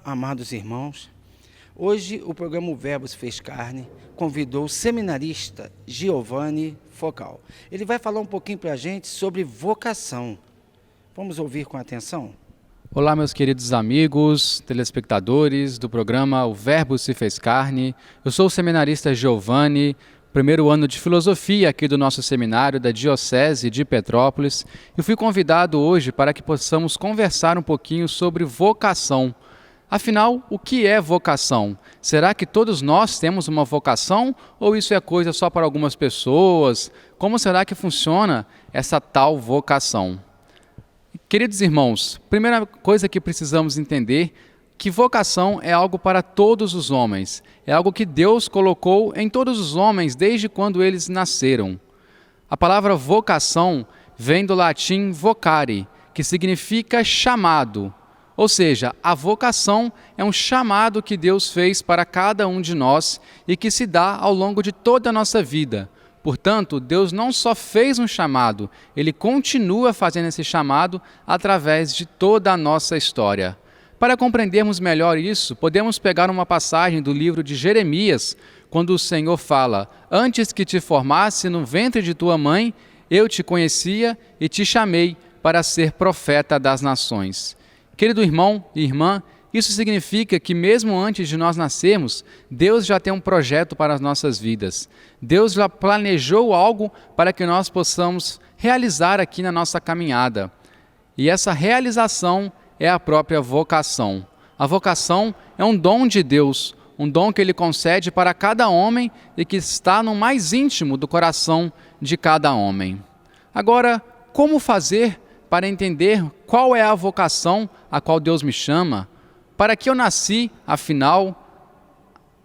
amados irmãos. Hoje o programa O Verbo se fez carne convidou o seminarista Giovanni Focal. Ele vai falar um pouquinho para a gente sobre vocação. Vamos ouvir com atenção? Olá, meus queridos amigos, telespectadores do programa O Verbo se fez carne. Eu sou o seminarista Giovanni, primeiro ano de filosofia aqui do nosso seminário da Diocese de Petrópolis. Eu fui convidado hoje para que possamos conversar um pouquinho sobre vocação. Afinal, o que é vocação? Será que todos nós temos uma vocação ou isso é coisa só para algumas pessoas? Como será que funciona essa tal vocação? Queridos irmãos, primeira coisa que precisamos entender que vocação é algo para todos os homens. É algo que Deus colocou em todos os homens desde quando eles nasceram. A palavra vocação vem do latim vocare, que significa chamado. Ou seja, a vocação é um chamado que Deus fez para cada um de nós e que se dá ao longo de toda a nossa vida. Portanto, Deus não só fez um chamado, Ele continua fazendo esse chamado através de toda a nossa história. Para compreendermos melhor isso, podemos pegar uma passagem do livro de Jeremias, quando o Senhor fala: "Antes que te formasse no ventre de tua mãe, eu te conhecia e te chamei para ser profeta das nações." Querido irmão e irmã, isso significa que mesmo antes de nós nascermos, Deus já tem um projeto para as nossas vidas. Deus já planejou algo para que nós possamos realizar aqui na nossa caminhada. E essa realização é a própria vocação. A vocação é um dom de Deus, um dom que Ele concede para cada homem e que está no mais íntimo do coração de cada homem. Agora, como fazer para entender qual é a vocação a qual Deus me chama? Para que eu nasci, afinal?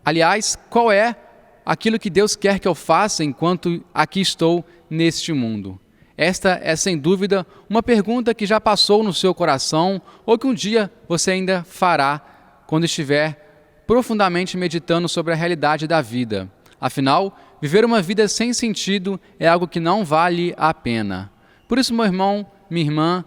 Aliás, qual é aquilo que Deus quer que eu faça enquanto aqui estou neste mundo? Esta é, sem dúvida, uma pergunta que já passou no seu coração ou que um dia você ainda fará quando estiver profundamente meditando sobre a realidade da vida. Afinal, viver uma vida sem sentido é algo que não vale a pena. Por isso, meu irmão, minha irmã,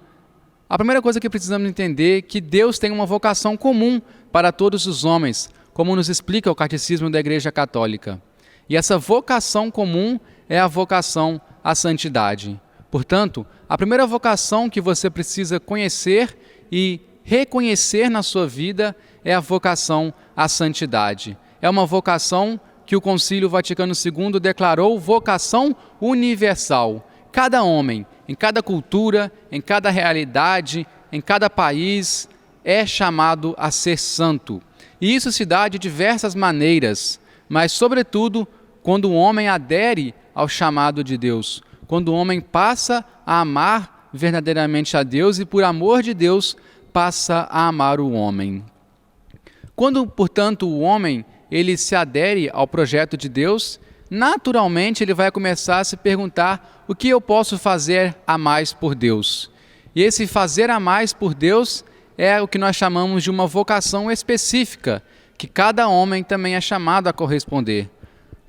a primeira coisa que precisamos entender é que Deus tem uma vocação comum para todos os homens, como nos explica o Catecismo da Igreja Católica. E essa vocação comum é a vocação à santidade. Portanto, a primeira vocação que você precisa conhecer e reconhecer na sua vida é a vocação à santidade. É uma vocação que o Concílio Vaticano II declarou vocação universal. Cada homem, em cada cultura, em cada realidade, em cada país, é chamado a ser santo. E isso se dá de diversas maneiras, mas, sobretudo, quando o homem adere ao chamado de Deus, quando o homem passa a amar verdadeiramente a Deus e, por amor de Deus, passa a amar o homem. Quando, portanto, o homem ele se adere ao projeto de Deus, naturalmente ele vai começar a se perguntar: o que eu posso fazer a mais por Deus? E esse fazer a mais por Deus é o que nós chamamos de uma vocação específica, que cada homem também é chamado a corresponder.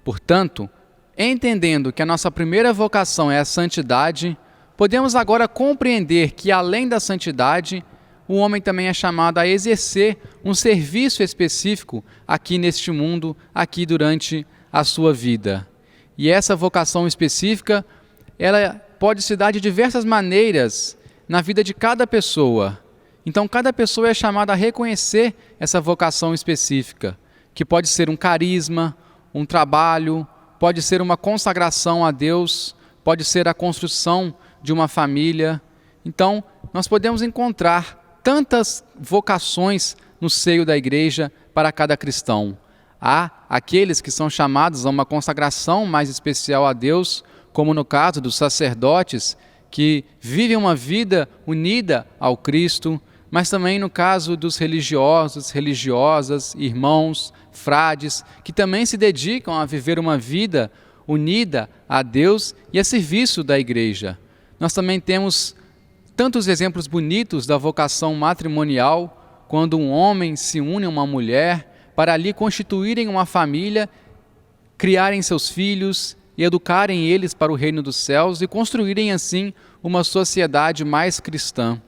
Portanto, entendendo que a nossa primeira vocação é a santidade, podemos agora compreender que, além da santidade, o homem também é chamado a exercer um serviço específico aqui neste mundo, aqui durante a sua vida. E essa vocação específica, ela pode se dar de diversas maneiras na vida de cada pessoa. Então, cada pessoa é chamada a reconhecer essa vocação específica, que pode ser um carisma, um trabalho, pode ser uma consagração a Deus, pode ser a construção de uma família. Então, nós podemos encontrar tantas vocações no seio da igreja para cada cristão. Há aqueles que são chamados a uma consagração mais especial a Deus, como no caso dos sacerdotes, que vivem uma vida unida ao Cristo, mas também no caso dos religiosos, religiosas, irmãos, frades, que também se dedicam a viver uma vida unida a Deus e a serviço da igreja. Nós também temos tantos exemplos bonitos da vocação matrimonial, quando um homem se une a uma mulher para ali constituírem uma família, criarem seus filhos e educarem eles para o reino dos céus e construírem assim uma sociedade mais cristã.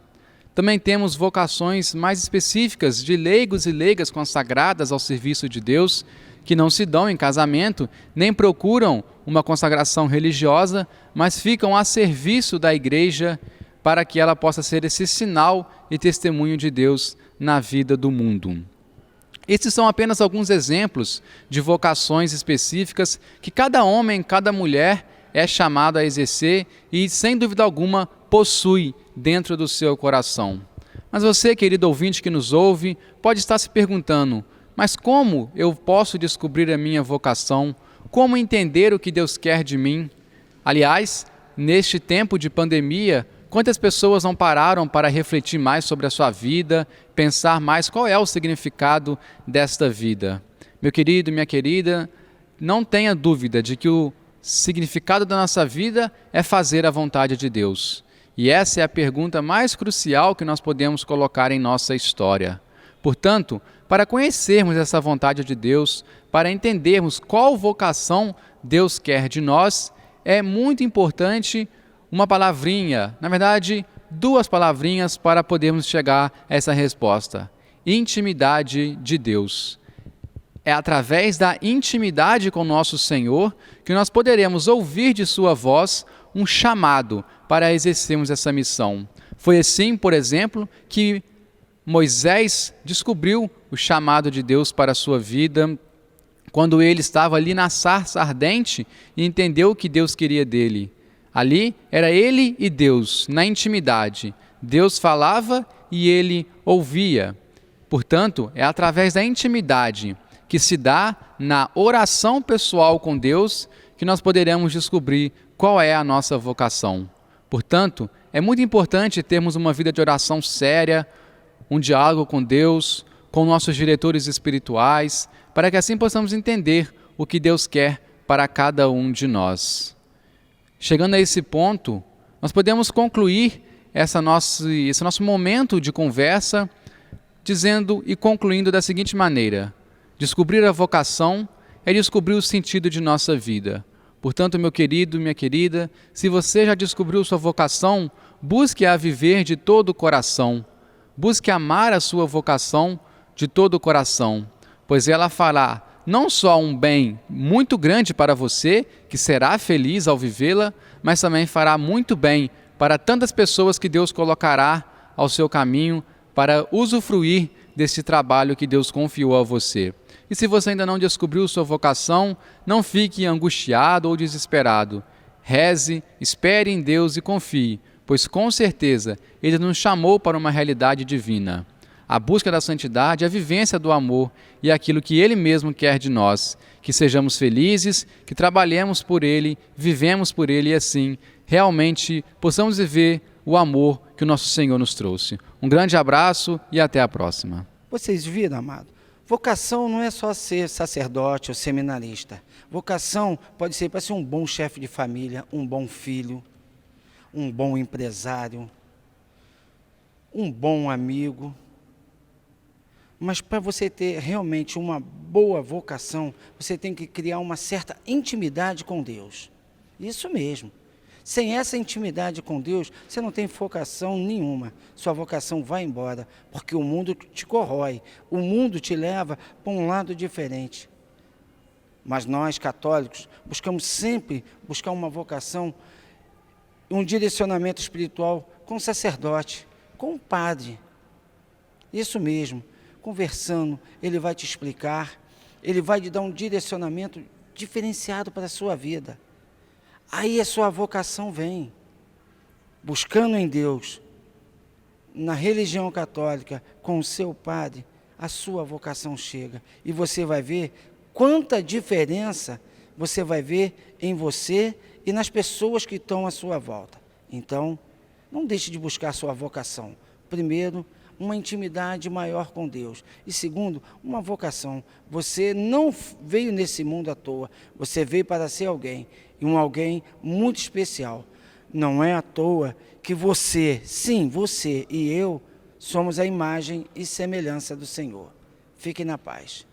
Também temos vocações mais específicas de leigos e leigas consagradas ao serviço de Deus, que não se dão em casamento, nem procuram uma consagração religiosa, mas ficam a serviço da igreja para que ela possa ser esse sinal e testemunho de Deus na vida do mundo. Esses são apenas alguns exemplos de vocações específicas que cada homem, cada mulher é chamado a exercer e, sem dúvida alguma, possui dentro do seu coração. Mas você, querido ouvinte que nos ouve, pode estar se perguntando: mas como eu posso descobrir a minha vocação? Como entender o que Deus quer de mim? Aliás, neste tempo de pandemia, quantas pessoas não pararam para refletir mais sobre a sua vida, pensar mais qual é o significado desta vida? Meu querido, minha querida, não tenha dúvida de que o significado da nossa vida é fazer a vontade de Deus. E essa é a pergunta mais crucial que nós podemos colocar em nossa história. Portanto, para conhecermos essa vontade de Deus, para entendermos qual vocação Deus quer de nós, é muito importante uma palavrinha, na verdade, 2 palavrinhas para podermos chegar a essa resposta: intimidade de Deus. É através da intimidade com nosso Senhor que nós poderemos ouvir de sua voz um chamado para exercermos essa missão. Foi assim, por exemplo, que Moisés descobriu o chamado de Deus para a sua vida, quando ele estava ali na sarça ardente e entendeu o que Deus queria dele. Ali era ele e Deus, na intimidade. Deus falava e ele ouvia. Portanto, é através da intimidade que se dá na oração pessoal com Deus que nós poderemos descobrir qual é a nossa vocação. Portanto, é muito importante termos uma vida de oração séria, um diálogo com Deus, com nossos diretores espirituais, para que assim possamos entender o que Deus quer para cada um de nós. Chegando a esse ponto, nós podemos concluir esse nosso momento de conversa dizendo e concluindo da seguinte maneira: descobrir a vocação é descobrir o sentido de nossa vida. Portanto, meu querido, minha querida, se você já descobriu sua vocação, busque a viver de todo o coração. Busque amar a sua vocação de todo o coração, pois ela fará não só um bem muito grande para você, que será feliz ao vivê-la, mas também fará muito bem para tantas pessoas que Deus colocará ao seu caminho para usufruir desse trabalho que Deus confiou a você. E se você ainda não descobriu sua vocação, não fique angustiado ou desesperado. Reze, espere em Deus e confie, pois com certeza Ele nos chamou para uma realidade divina. A busca da santidade é a vivência do amor e é aquilo que Ele mesmo quer de nós, que sejamos felizes, que trabalhemos por Ele, vivemos por Ele e assim realmente possamos viver o amor que o nosso Senhor nos trouxe. Um grande abraço e até a próxima. Vocês viram, amado? Vocação não é só ser sacerdote ou seminarista. Vocação pode ser para ser um bom chefe de família, um bom filho, um bom empresário, um bom amigo. Mas para você ter realmente uma boa vocação, você tem que criar uma certa intimidade com Deus. Isso mesmo. Sem essa intimidade com Deus, você não tem vocação nenhuma. Sua vocação vai embora, porque o mundo te corrói. O mundo te leva para um lado diferente. Mas nós, católicos, buscamos sempre buscar uma vocação, um direcionamento espiritual com o sacerdote, com o padre. Isso mesmo. Conversando, ele vai te explicar, ele vai te dar um direcionamento diferenciado para a sua vida. Aí a sua vocação vem, buscando em Deus, na religião católica, com o seu padre, a sua vocação chega. E você vai ver quanta diferença você vai ver em você e nas pessoas que estão à sua volta. Então, não deixe de buscar a sua vocação. Primeiro, uma intimidade maior com Deus. E segundo, uma vocação. Você não veio nesse mundo à toa. Você veio para ser alguém. E um alguém muito especial. Não é à toa que você, sim, você e eu, somos a imagem e semelhança do Senhor. Fiquem na paz.